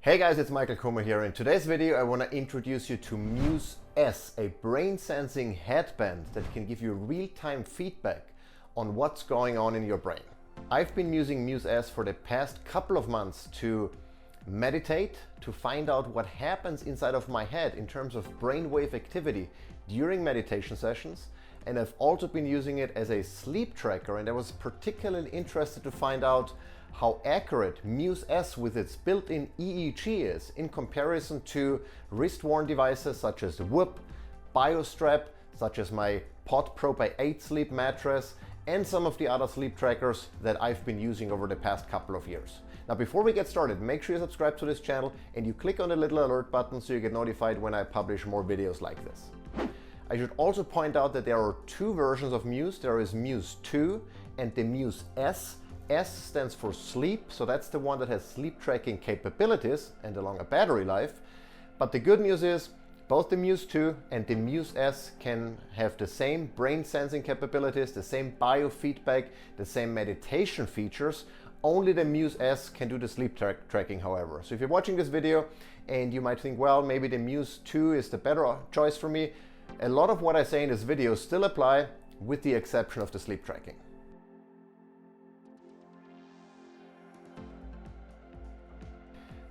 Hey guys, it's Michael Kummer here. In today's video I want to introduce you to Muse S, a brain sensing headband that can give you real-time feedback on what's going on in your brain. I've been using Muse S for the past couple of months to meditate, to find out what happens inside of my head in terms of brainwave activity during meditation sessions. And I've also been using it as a sleep tracker, and I was particularly interested to find out how accurate Muse S with its built-in EEG is in comparison to wrist-worn devices such as the WHOOP, Biostrap, such as my Pod Pro by 8 sleep mattress, and some of the other sleep trackers that I've been using over the past couple of years. Now, before we get started, make sure you subscribe to this channel and you click on the little alert button so you get notified when I publish more videos like this. I should also point out that there are two versions of Muse. There is Muse 2 and the Muse S. S stands for sleep, so that's the one that has sleep tracking capabilities and a longer battery life. But the good news is both the Muse 2 and the Muse S can have the same brain sensing capabilities, the same biofeedback, the same meditation features. Only the Muse S can do the sleep tracking, however. So if you're watching this video and you might think, well, maybe the Muse 2 is the better choice for me, a lot of what I say in this video still apply, with the exception of the sleep tracking.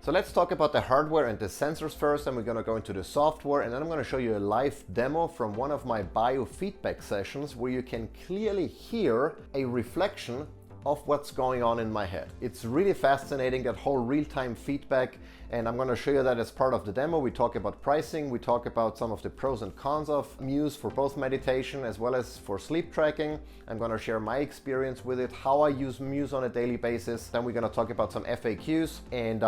So let's talk about the hardware and the sensors first, then we're going to go into the software, and then I'm going to show you a live demo from one of my biofeedback sessions where you can clearly hear a reflection of what's going on in my head. It's really fascinating, that whole real-time feedback, and I'm going to show you that as part of the demo. We talk about pricing, we talk about some of the pros and cons of Muse for both meditation as well as for sleep tracking. I'm going to share my experience with it, how I use Muse on a daily basis. Then we're going to talk about some FAQs, and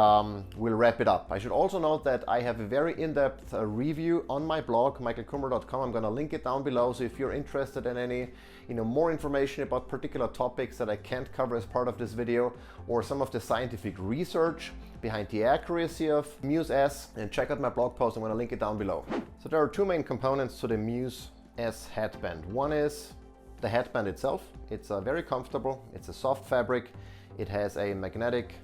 we'll wrap it up. I should also note that I have a very in-depth review on my blog, michaelkummer.com. I'm going to link it down below, so if you're interested in any more information about particular topics that I can't cover as part of this video, or some of the scientific research behind the accuracy of Muse S, and check out my blog post. I'm going to link it down below. So there are two main components to the Muse S headband. One is the headband itself. It's very comfortable. It's a soft fabric. It has a magnetic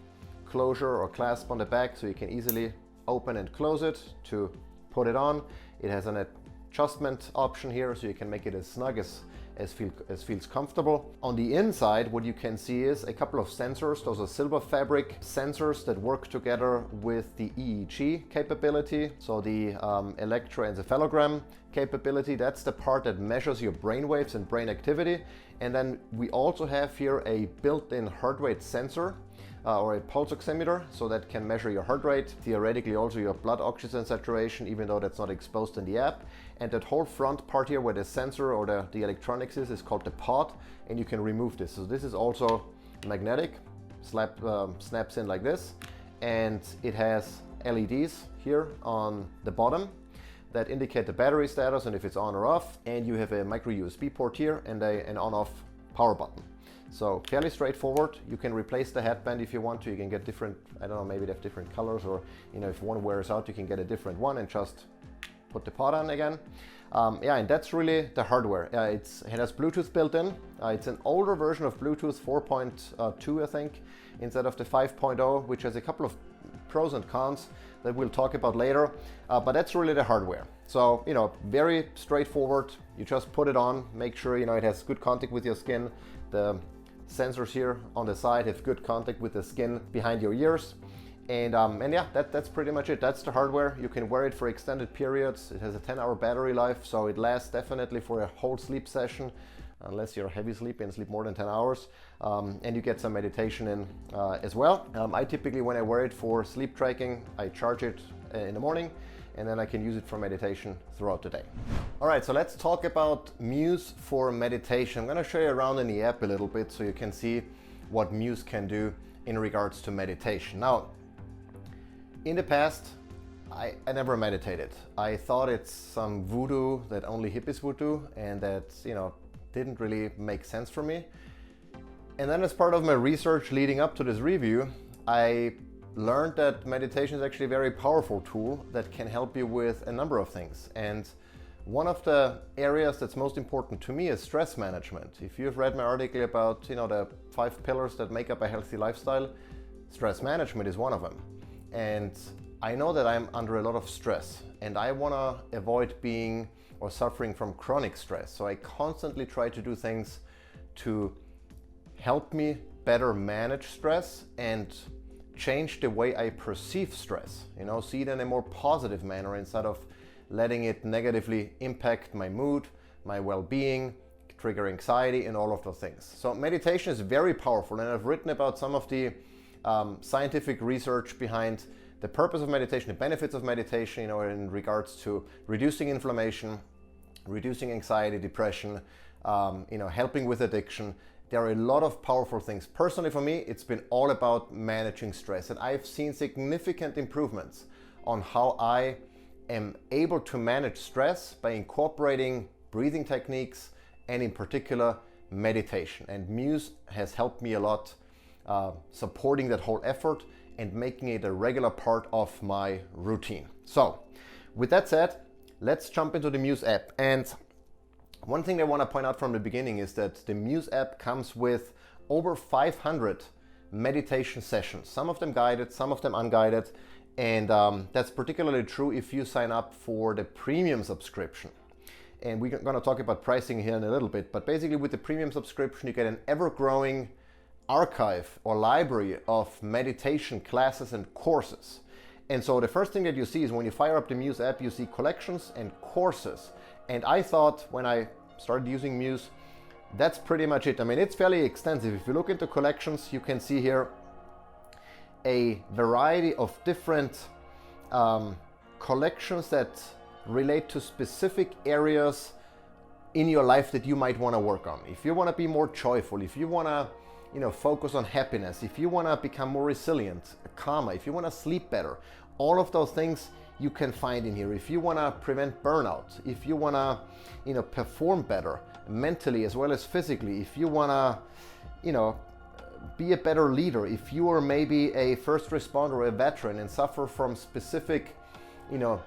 closure or clasp on the back, so you can easily open and close it to put it on. It has an adjustment option here, so you can make it as snug as feels comfortable. On the inside, what you can see is a couple of sensors. Those are silver fabric sensors that work together with the EEG capability. So the electroencephalogram capability, that's the part that measures your brain waves and brain activity. And then we also have here a built-in heart rate sensor, or a pulse oximeter, so that can measure your heart rate, theoretically also your blood oxygen saturation, even though that's not exposed in the app. And that whole front part here where the sensor or the electronics is called the pod, and you can remove this. So this is also magnetic, snaps in like this, and it has LEDs here on the bottom that indicate the battery status and if it's on or off, and you have a micro USB port here and an on-off power button. So fairly straightforward. You can replace the headband if you want to. You can get different, I don't know, maybe they have different colors, or if one wears out, you can get a different one and just put the pod on again. Yeah, and that's really the hardware. It has Bluetooth built in. It's an older version of Bluetooth 4.2, I think, instead of the 5.0, which has a couple of pros and cons that we'll talk about later. But that's really the hardware. So, very straightforward. You just put it on, make sure, it has good contact with your skin. The sensors here on the side have good contact with the skin behind your ears. And yeah, that's pretty much it. That's the hardware. You can wear it for extended periods. It has a 10-hour battery life, so it lasts definitely for a whole sleep session, unless you're heavy sleepy and sleep more than 10 hours. And you get some meditation in as well. I typically, when I wear it for sleep tracking, I charge it in the morning, and then I can use it for meditation throughout the day. All right, so let's talk about Muse for meditation. I'm going to show you around in the app a little bit so you can see what Muse can do in regards to meditation. Now, in the past, I never meditated. I thought it's some voodoo that only hippies would do, and that, didn't really make sense for me. And then as part of my research leading up to this review, I learned that meditation is actually a very powerful tool that can help you with a number of things. And one of the areas that's most important to me is stress management. If you've read my article about the 5 pillars that make up a healthy lifestyle, stress management is one of them. and I know that I'm under a lot of stress, and I want to avoid being or suffering from chronic stress. So I constantly try to do things to help me better manage stress and change the way I perceive stress. You know, see it in a more positive manner instead of letting it negatively impact my mood, my well-being, trigger anxiety, and all of those things. So meditation is very powerful, and I've written about some of the scientific research behind the purpose of meditation, the benefits of meditation, you know, in regards to reducing inflammation, reducing anxiety, depression, you know, helping with addiction. There are a lot of powerful things. Personally, for me, it's been all about managing stress, and I've seen significant improvements on how I am able to manage stress by incorporating breathing techniques and in particular meditation. And Muse has helped me a lot supporting that whole effort and making it a regular part of my routine. So with that said, let's jump into the Muse app. And one thing I want to point out from the beginning is that the Muse app comes with over 500 meditation sessions, some of them guided, some of them unguided. And that's particularly true if you sign up for the premium subscription. And we're going to talk about pricing here in a little bit, but basically with the premium subscription, you get an ever-growing archive or library of meditation classes and courses. And so the first thing that you see is when you fire up the Muse app, you see collections and courses. And I thought when I started using Muse, that's pretty much it. I mean, it's fairly extensive. If you look into collections, you can see here a variety of different collections that relate to specific areas in your life that you might want to work on. If you want to be more joyful, if you want to, you know, focus on happiness, if you want to become more resilient, calmer, if you want to sleep better, all of those things you can find in here. If you want to prevent burnout, if you want to, you know, perform better mentally as well as physically, if you want to, you know, be a better leader, if you are maybe a first responder or a veteran and suffer from specific, you know,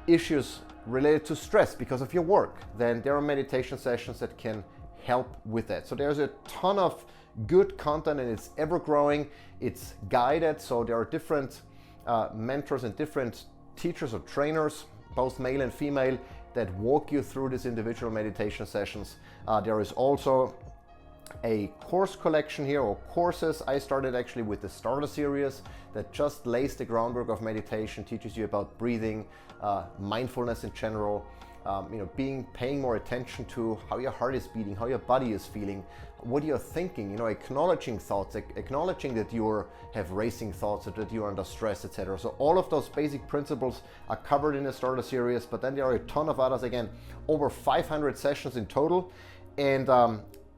issues related to stress because of your work, then there are meditation sessions that can help with that. So there's a ton of good content, and it's ever growing. It's guided, so there are different mentors and different teachers or trainers, both male and female, that walk you through these individual meditation sessions. There is also a course collection here, or courses. I started actually with the starter series that just lays the groundwork of meditation, teaches you about breathing, mindfulness in general, you know, paying more attention to how your heart is beating, how your body is feeling, what you're thinking, you know, acknowledging thoughts, acknowledging that you have racing thoughts or that you're under stress, etc. So all of those basic principles are covered in the starter series, but then there are a ton of others, again, over 500 sessions in total. And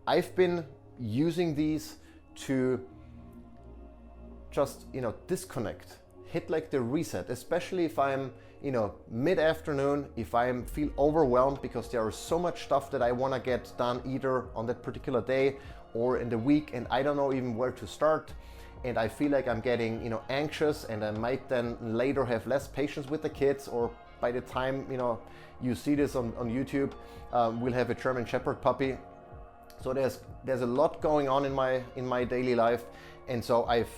I've been using these to just, you know, disconnect, hit like the reset, especially if I'm, you know, mid-afternoon, if I feel overwhelmed because there is so much stuff that I want to get done either on that particular day or in the week, and I don't know even where to start, and I feel like I'm getting, you know, anxious, and I might then later have less patience with the kids, or by the time, you know, you see this on YouTube, we'll have a German Shepherd puppy. So there's a lot going on in my daily life, and so I've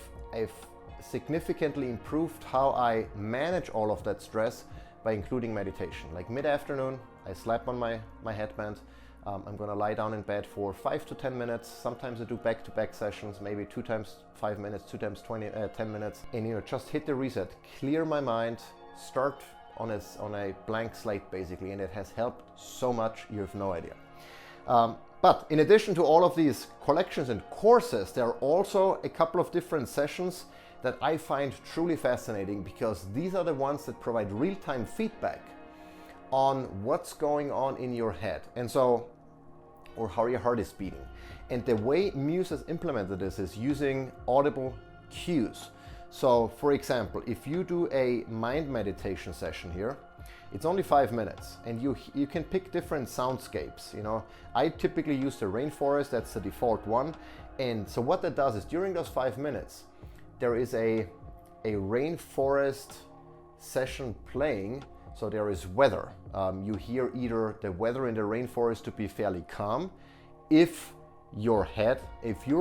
significantly improved how I manage all of that stress by including meditation. Like mid-afternoon, I slap on my headband. I'm gonna lie down in bed for 5 to 10 minutes. Sometimes I do back-to-back sessions, maybe 2 times 5 minutes, 2 times 10 minutes, and, you know, just hit the reset, clear my mind, start on a blank slate basically, and it has helped so much, you have no idea. But in addition to all of these collections and courses, there are also a couple of different sessions that I find truly fascinating, because these are the ones that provide real-time feedback on what's going on in your head, and so, or how your heart is beating. And the way Muse has implemented this is using audible cues. So for example, if you do a mind meditation session here, it's only 5 minutes, and you can pick different soundscapes. You know, I typically use the rainforest, that's the default one. And so what that does is during those 5 minutes, there is a rainforest session playing. So there is weather. You hear either the weather in the rainforest to be fairly calm, if you're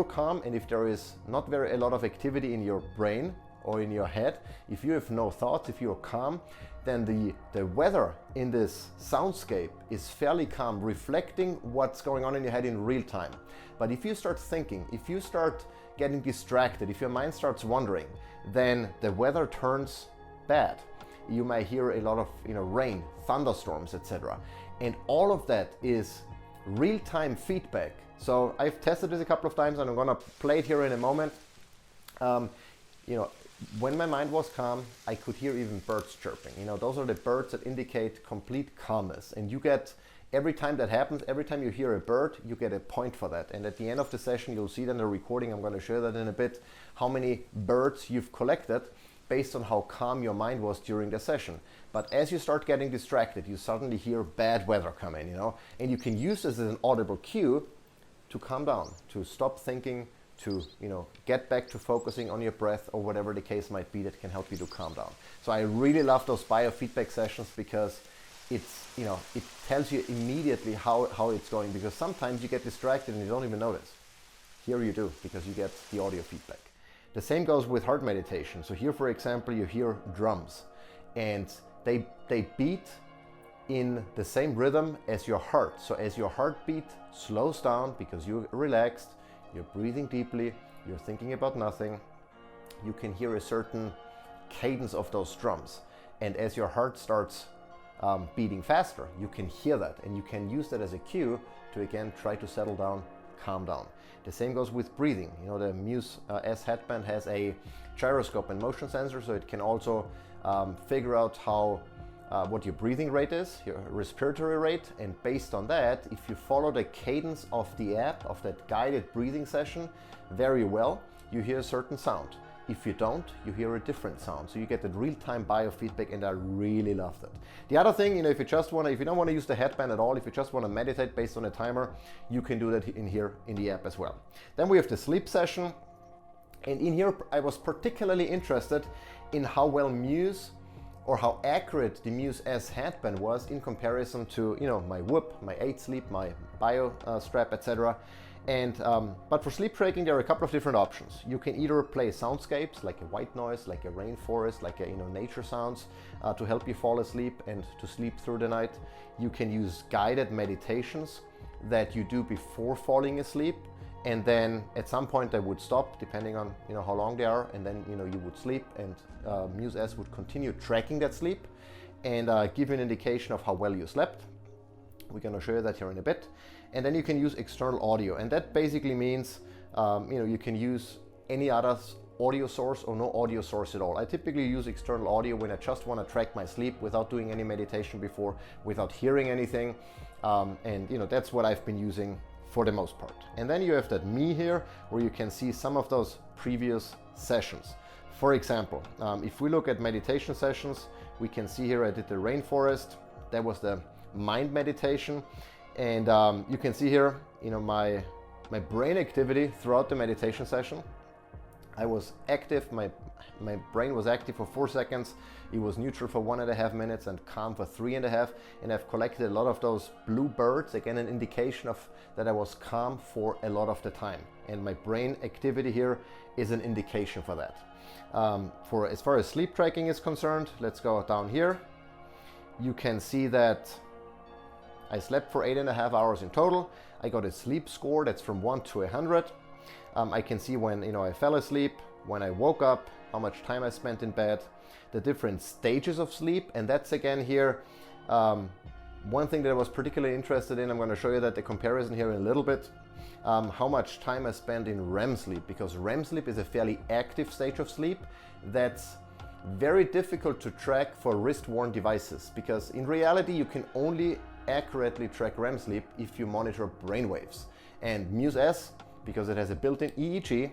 calm, and if there is not a lot of activity in your brain, or in your head, if you have no thoughts, if you're calm, then the weather in this soundscape is fairly calm, reflecting what's going on in your head in real time. But if you start thinking, if you start getting distracted, if your mind starts wandering, then the weather turns bad. You may hear a lot of rain, thunderstorms, etc. And all of that is real-time feedback. So I've tested this a couple of times and I'm gonna play it here in a moment. When my mind was calm, I could hear even birds chirping. Those are the birds that indicate complete calmness. And you get, every time that happens, every time you hear a bird, you get a point for that. And at the end of the session, you'll see that in the recording, I'm going to show that in a bit, how many birds you've collected based on how calm your mind was during the session. But as you start getting distracted, you suddenly hear bad weather come in, and you can use this as an audible cue to calm down, to stop thinking, to get back to focusing on your breath, or whatever the case might be that can help you to calm down. So I really love those biofeedback sessions because it's it tells you immediately how it's going, because sometimes you get distracted and you don't even notice. Here you do, because you get the audio feedback. The same goes with heart meditation. So here, for example, you hear drums and they beat in the same rhythm as your heart. So as your heartbeat slows down because you're relaxed, you're breathing deeply, you're thinking about nothing, you can hear a certain cadence of those drums. And as your heart starts beating faster, you can hear that, and you can use that as a cue to again try to settle down, calm down. The same goes with breathing. The Muse S headband has a gyroscope and motion sensor, so it can also figure out what your breathing rate is, your respiratory rate, and based on that, if you follow the cadence of the app, of that guided breathing session very well, you hear a certain sound. If you don't, you hear a different sound. So you get that real-time biofeedback, and I really love that. The other thing, if you don't want to use the headband at all, if you just want to meditate based on a timer, you can do that in here in the app as well. Then we have the sleep session, and in here I was particularly interested in how well Muse, or how accurate the Muse S headband was in comparison to my WHOOP, my 8 Sleep, my Biostrap, etc. And but for sleep tracking, there are a couple of different options. You can either play soundscapes like a white noise, like a rainforest, like nature sounds to help you fall asleep and to sleep through the night. You can use guided meditations that you do before falling asleep, and then at some point they would stop depending on how long they are, and then you would sleep, and Muse S would continue tracking that sleep and give you an indication of how well you slept. We're going to show you that here in a bit. And then you can use external audio, and that basically means you can use any other audio source or no audio source at all. I typically use external audio when I just want to track my sleep without doing any meditation before, without hearing anything, and that's what I've been using for the most part. And then you have that me here, where you can see some of those previous sessions. For example, if we look at meditation sessions, we can see here I did the rainforest. That was the mind meditation, and you can see here my brain activity throughout the meditation session. I was active, my brain was active for 4 seconds, it was neutral for 1.5 minutes, and calm for 3.5, and I've collected a lot of those blue birds, again an indication of that I was calm for a lot of the time, and my brain activity here is an indication for that. For as far as sleep tracking is concerned, let's go down here. You can see that I slept for 8.5 hours in total. I got a sleep score that's from 1 to 100. I can see when I fell asleep, when I woke up, how much time I spent in bed, the different stages of sleep, and that's again here one thing that I was particularly interested in. I'm going to show you that the comparison here in a little bit. How much time I spent in REM sleep, because REM sleep is a fairly active stage of sleep that's very difficult to track for wrist-worn devices, because in reality you can only accurately track REM sleep if you monitor brain waves. And Muse S, because it has a built-in EEG,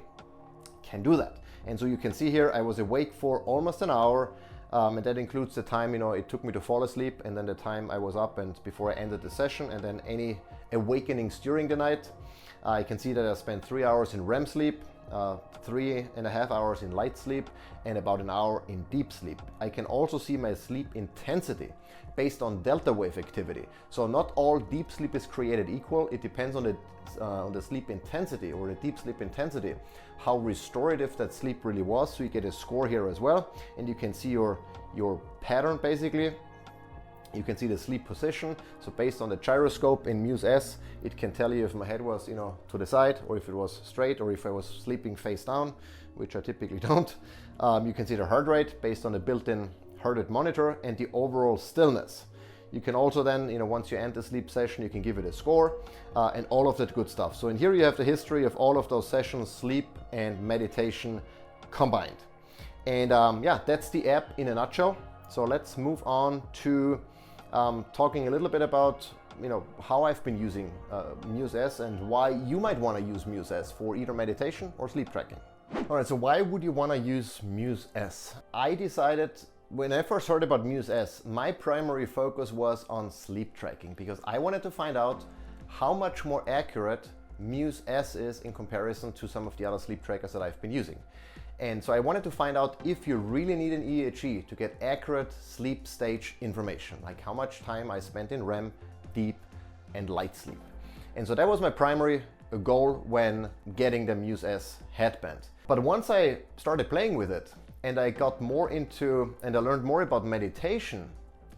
can do that. And so you can see here I was awake for almost an hour, and that includes the time it took me to fall asleep, and then the time I was up and before I ended the session, and then any awakenings during the night. I can see that I spent 3 hours in REM sleep, 3.5 hours in light sleep and about an hour in deep sleep. I can also see my sleep intensity based on delta wave activity. So not all deep sleep is created equal. It depends on the sleep intensity, or the deep sleep intensity, how restorative that sleep really was. So you get a score here as well, and you can see your pattern basically. You can see the sleep position. So based on the gyroscope in Muse S, it can tell you if my head was, to the side, or if it was straight, or if I was sleeping face down, which I typically don't. You can see the heart rate based on the built-in heart rate monitor and the overall stillness. You can also then, once you end the sleep session, you can give it a score and all of that good stuff. So in here you have the history of all of those sessions, sleep and meditation combined. And yeah, that's the app in a nutshell. So let's move on to talking a little bit about how I've been using Muse S and why you might want to use Muse S for either meditation or sleep tracking. All right, so why would you want to use Muse S? I decided when I first heard about Muse S, my primary focus was on sleep tracking because I wanted to find out how much more accurate Muse S is in comparison to some of the other sleep trackers that I've been using. And so I wanted to find out if you really need an EEG to get accurate sleep stage information, like how much time I spent in REM, deep, and light sleep. And so that was my primary goal when getting the Muse S headband. But once I started playing with it and I got more into, and I learned more about meditation,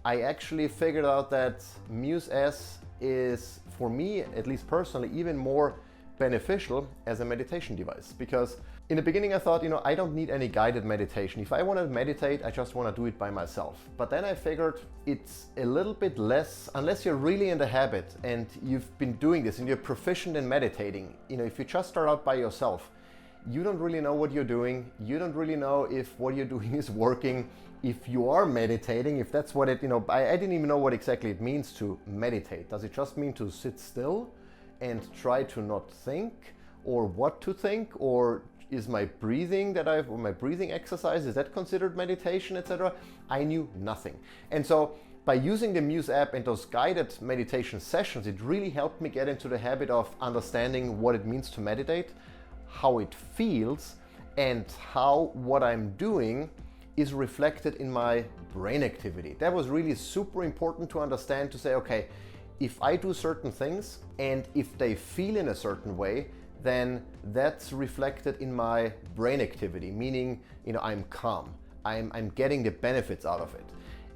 I actually figured out that Muse S is, for me, at least personally, even more beneficial as a meditation device. Because in the beginning I thought, I don't need any guided meditation. If I want to meditate, I just want to do it by myself. But then I figured it's a little bit less, unless you're really in the habit and you've been doing this and you're proficient in meditating. If you just start out by yourself, you don't really know what you're doing. You don't really know if what you're doing is working. If you are meditating, if that's what it, I didn't even know what exactly it means to meditate. Does it just mean to sit still and try to not think, or what to think, or is my breathing my breathing exercise, is that considered meditation, etc.? I knew nothing. And so by using the Muse app and those guided meditation sessions, it really helped me get into the habit of understanding what it means to meditate, how it feels, and how what I'm doing is reflected in my brain activity. That was really super important to understand, to say, okay, if I do certain things and if they feel in a certain way, then that's reflected in my brain activity, meaning, I'm calm, I'm getting the benefits out of it.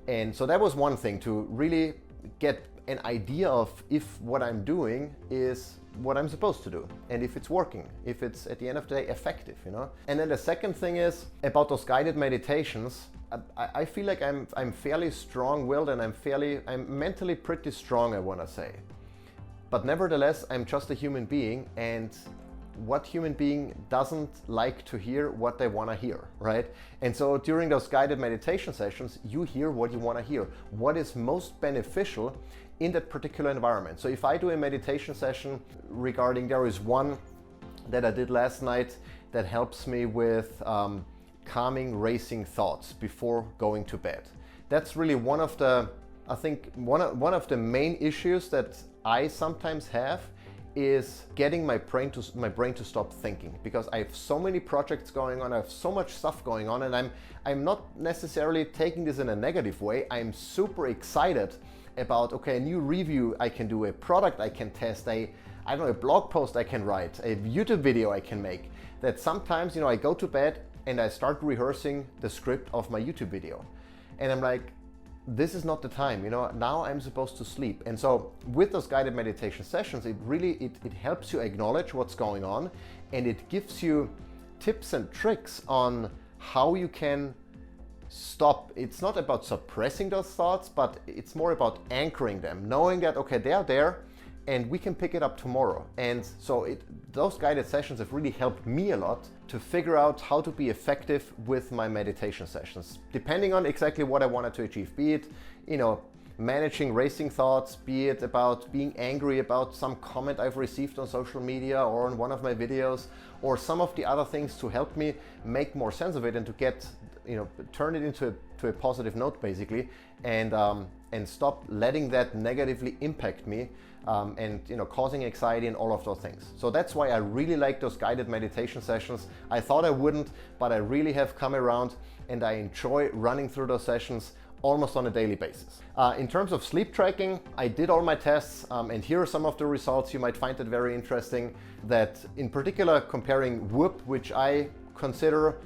And so that was one thing, to really get an idea of if what I'm doing is what I'm supposed to do and if it's working, if it's at the end of the day effective, And then the second thing is about those guided meditations. I feel like I'm fairly strong-willed and I'm mentally pretty strong, I want to say. But nevertheless, I'm just a human being, and what human being doesn't like to hear what they want to hear, right? And so during those guided meditation sessions, you hear what you want to hear, what is most beneficial in that particular environment. So if I do a meditation session regarding, there is one that I did last night that helps me with calming racing thoughts before going to bed. That's really one of the, I think, one of the main issues that I sometimes have is getting my brain to stop thinking, because I have so many projects going on, I have so much stuff going on, and I'm not necessarily taking this in a negative way. I'm super excited about, okay, a new review I can do, a product I can test, a blog post I can write, a YouTube video I can make. That sometimes, I go to bed and I start rehearsing the script of my YouTube video. And I'm like, this is not the time, now I'm supposed to sleep. And so with those guided meditation sessions, it helps you acknowledge what's going on, and it gives you tips and tricks on how you can stop. It's not about suppressing those thoughts, but it's more about anchoring them, knowing that, okay, they are there and we can pick it up tomorrow. And so those guided sessions have really helped me a lot to figure out how to be effective with my meditation sessions, depending on exactly what I wanted to achieve, be it, managing racing thoughts, be it about being angry about some comment I've received on social media or on one of my videos, or some of the other things to help me make more sense of it and to get turn it into a positive note basically, and stop letting that negatively impact me, and causing anxiety and all of those things. So that's why I really like those guided meditation sessions. I thought I wouldn't, but I really have come around, and I enjoy running through those sessions almost on a daily basis. In terms of sleep tracking, I did all my tests, and here are some of the results. You might find it very interesting that, in particular, comparing WHOOP, which I consider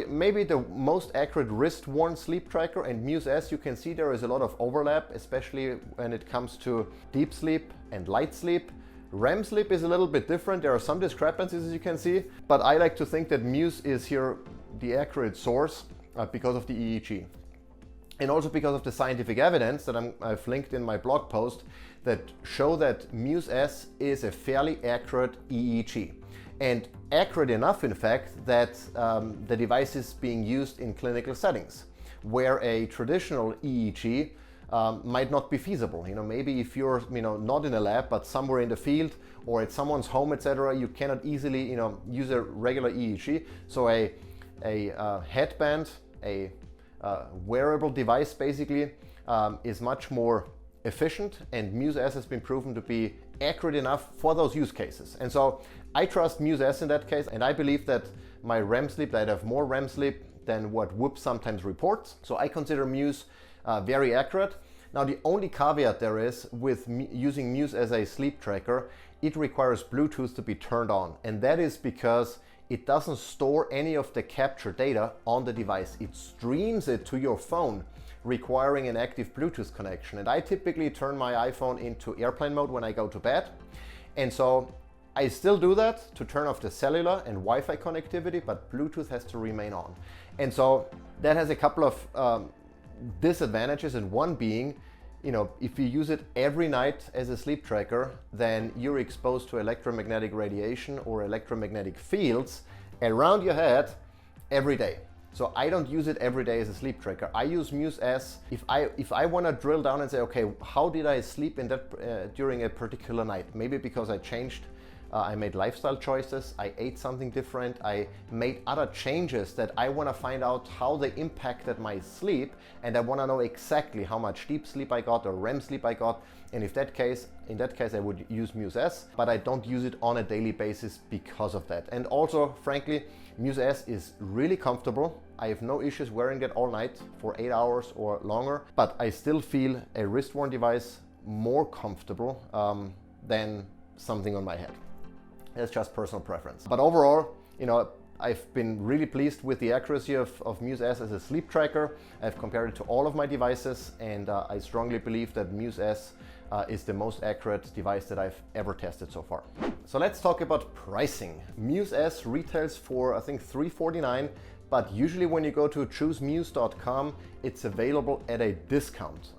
maybe the most accurate wrist-worn sleep tracker, and Muse S, you can see there is a lot of overlap, especially when it comes to deep sleep and light sleep. REM sleep is a little bit different. There are some discrepancies, as you can see, but I like to think that Muse is here the accurate source because of the EEG. And also because of the scientific evidence that I've linked in my blog post that show that Muse S is a fairly accurate EEG. And accurate enough, in fact, that the device is being used in clinical settings where a traditional EEG might not be feasible. Maybe if you're not in a lab but somewhere in the field or at someone's home, etc., you cannot easily use a regular EEG. So a headband, a wearable device basically, is much more efficient, and Muse S has been proven to be accurate enough for those use cases. And so I trust Muse S in that case, and I believe that my REM sleep, that I have more REM sleep than what WHOOP sometimes reports. So I consider Muse very accurate. Now the only caveat there is with using Muse as a sleep tracker, it requires Bluetooth to be turned on, and that is because it doesn't store any of the captured data on the device. It streams it to your phone, requiring an active Bluetooth connection. And I typically turn my iPhone into airplane mode when I go to bed. And so I still do that to turn off the cellular and Wi-Fi connectivity, but Bluetooth has to remain on. And so that has a couple of disadvantages, and one being, if you use it every night as a sleep tracker, then you're exposed to electromagnetic radiation or electromagnetic fields around your head every day. So I don't use it every day as a sleep tracker. I use Muse S if I want to drill down and say, okay, how did I sleep in that during a particular night? Maybe because I changed, I made lifestyle choices, I ate something different, I made other changes that I want to find out how they impacted my sleep, and I want to know exactly how much deep sleep I got or REM sleep I got. And in that case I would use Muse S, but I don't use it on a daily basis because of that. And also, frankly, Muse S is really comfortable. I have no issues wearing it all night for 8 hours or longer, but I still feel a wrist-worn device more comfortable than something on my head. That's just personal preference. But overall, I've been really pleased with the accuracy of Muse S as a sleep tracker. I've compared it to all of my devices, and I strongly believe that Muse S is the most accurate device that I've ever tested so far. So let's talk about pricing. Muse S retails for, I think, $349, but usually when you go to choosemuse.com, it's available at a discount.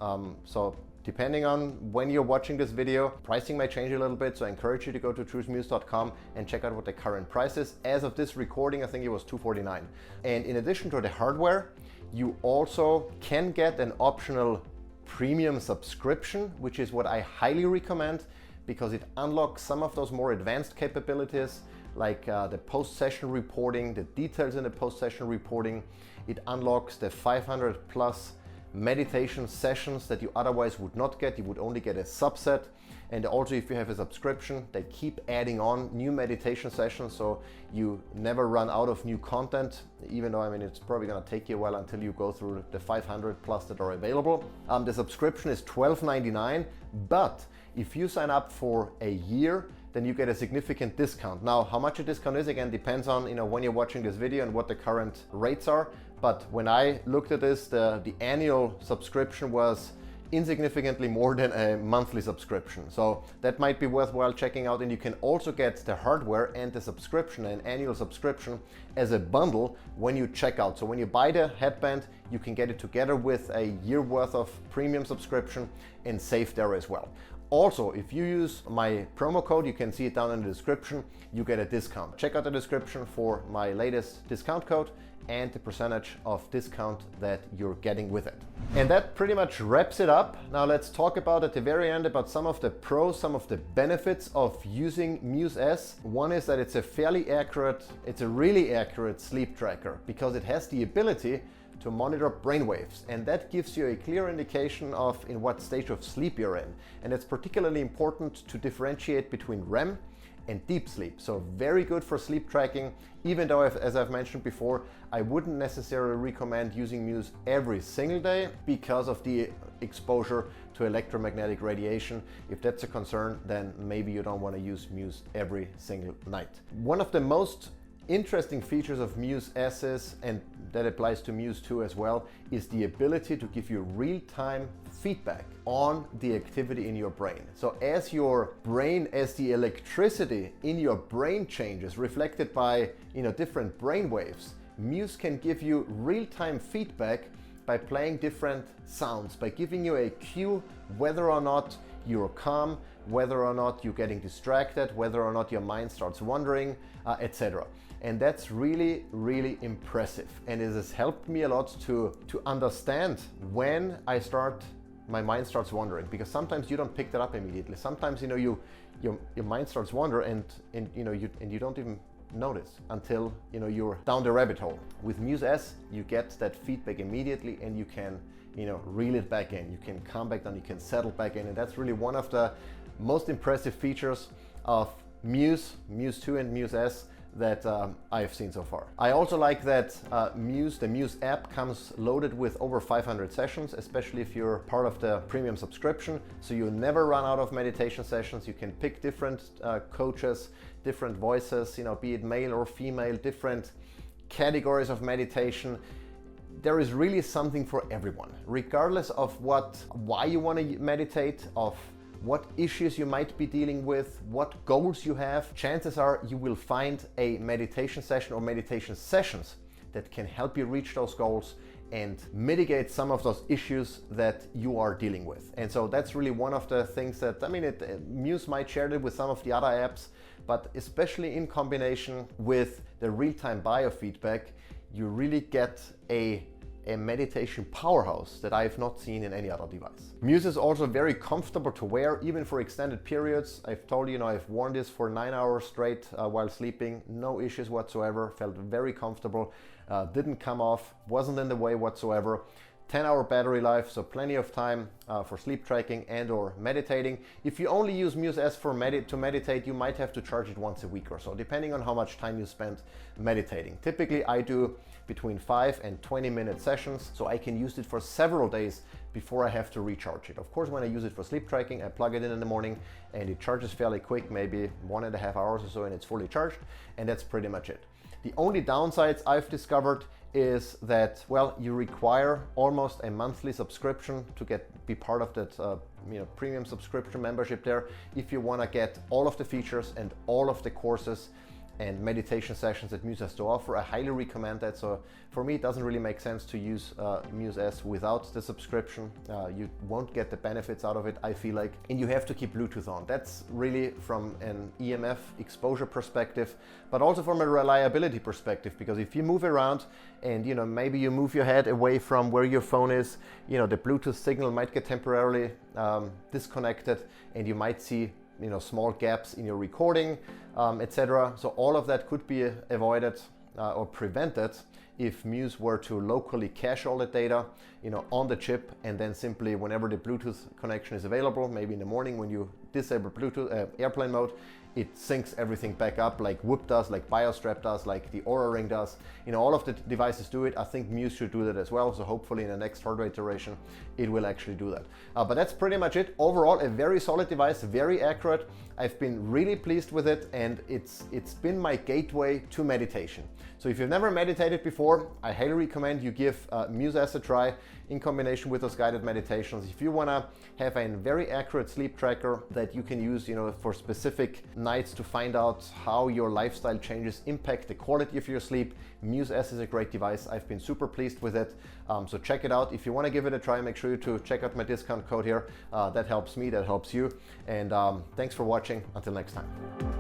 So depending on when you're watching this video, pricing may change a little bit, so I encourage you to go to choosemuse.com and check out what the current price is. As of this recording, I think it was $249. And in addition to the hardware, you also can get an optional premium subscription, which is what I highly recommend because it unlocks some of those more advanced capabilities, like the post-session reporting, the details in the post-session reporting. It unlocks the 500 plus meditation sessions that you otherwise would not get. You would only get a subset. And also, if you have a subscription, they keep adding on new meditation sessions, so you never run out of new content, even though it's probably going to take you a while until you go through the 500 plus that are available. The subscription is $12.99, but if you sign up for a year, then you get a significant discount. Now, how much a discount is, again, depends on when you're watching this video and what the current rates are. But when I looked at this, the annual subscription was insignificantly more than a monthly subscription. So that might be worthwhile checking out. And you can also get the hardware and the subscription, an annual subscription, as a bundle when you check out. So when you buy the headband, you can get it together with a year worth of premium subscription and save there as well. Also, if you use my promo code, you can see it down in the description, you get a discount. Check out the description for my latest discount code and the percentage of discount that you're getting with it. And that pretty much wraps it up. Now let's talk about at the very end about some of the pros, some of the benefits of using Muse S. One is that it's a really accurate sleep tracker because it has the ability to monitor brain waves, and that gives you a clear indication of in what stage of sleep you're in. And it's particularly important to differentiate between REM and deep sleep. So very good for sleep tracking, even though, as I've mentioned before, I wouldn't necessarily recommend using Muse every single day because of the exposure to electromagnetic radiation. If that's a concern, then maybe you don't want to use Muse every single night. One of the most interesting features of Muse S is, and that applies to Muse 2 as well, is the ability to give you real-time feedback on the activity in your brain. So as your brain, as the electricity in your brain changes, reflected by different brain waves, Muse can give you real-time feedback by playing different sounds, by giving you a cue whether or not you're calm, whether or not you're getting distracted, whether or not your mind starts wandering, etc. And that's really, really impressive. And it has helped me a lot to understand when my mind starts wandering, because sometimes you don't pick that up immediately. Sometimes your mind starts wandering and you don't even notice until you're down the rabbit hole. With Muse S, you get that feedback immediately, and you can reel it back in. You can calm back down, you can settle back in, and that's really one of the most impressive features of Muse 2 and Muse S that I've seen so far. I also like that the Muse app comes loaded with over 500 sessions, especially if you're part of the premium subscription. So you never run out of meditation sessions. You can pick different coaches, different voices, be it male or female, different categories of meditation. There is really something for everyone, regardless of why you want to meditate, of what issues you might be dealing with, what goals you have. Chances are you will find a meditation session or meditation sessions that can help you reach those goals and mitigate some of those issues that you are dealing with. And so that's really one of the things that, Muse might share it with some of the other apps, but especially in combination with the real-time biofeedback, you really get a meditation powerhouse that I have not seen in any other device. Muse is also very comfortable to wear, even for extended periods. I've told you, I've worn this for 9 hours straight while sleeping, no issues whatsoever, felt very comfortable, didn't come off, wasn't in the way whatsoever. 10-hour battery life, so plenty of time for sleep tracking and or meditating. If you only use Muse S to meditate, you might have to charge it once a week or so, depending on how much time you spend meditating. Typically, I do between 5 and 20-minute sessions, so I can use it for several days before I have to recharge it. Of course, when I use it for sleep tracking, I plug it in the morning and it charges fairly quick, maybe 1.5 hours or so, and it's fully charged, and that's pretty much it. The only downsides I've discovered is that, well, you require almost a monthly subscription to be part of that premium subscription membership there if you want to get all of the features and all of the courses and meditation sessions that Muse has to offer. I highly recommend that. So for me, it doesn't really make sense to use Muse S without the subscription. You won't get the benefits out of it, I feel like, and you have to keep Bluetooth on. That's really from an EMF exposure perspective, but also from a reliability perspective, because if you move around and maybe you move your head away from where your phone is, the Bluetooth signal might get temporarily disconnected, and you might see small gaps in your recording, etc. So all of that could be avoided or prevented if Muse were to locally cache all the data, on the chip, and then simply whenever the Bluetooth connection is available, maybe in the morning when you disable Bluetooth airplane mode, it syncs everything back up like WHOOP does, like Biostrap does, like the Oura Ring does. All of the devices do it. I think Muse should do that as well. So hopefully in the next hardware iteration, it will actually do that. But that's pretty much it. Overall, a very solid device, very accurate. I've been really pleased with it, and it's been my gateway to meditation. So if you've never meditated before, I highly recommend you give Muse S a try in combination with those guided meditations. If you want to have a very accurate sleep tracker that you can use, for specific nights to find out how your lifestyle changes impact the quality of your sleep, Muse S is a great device. I've been super pleased with it. So check it out. If you want to give it a try, make sure to check out my discount code here. That helps me, that helps you. And thanks for watching. Until next time.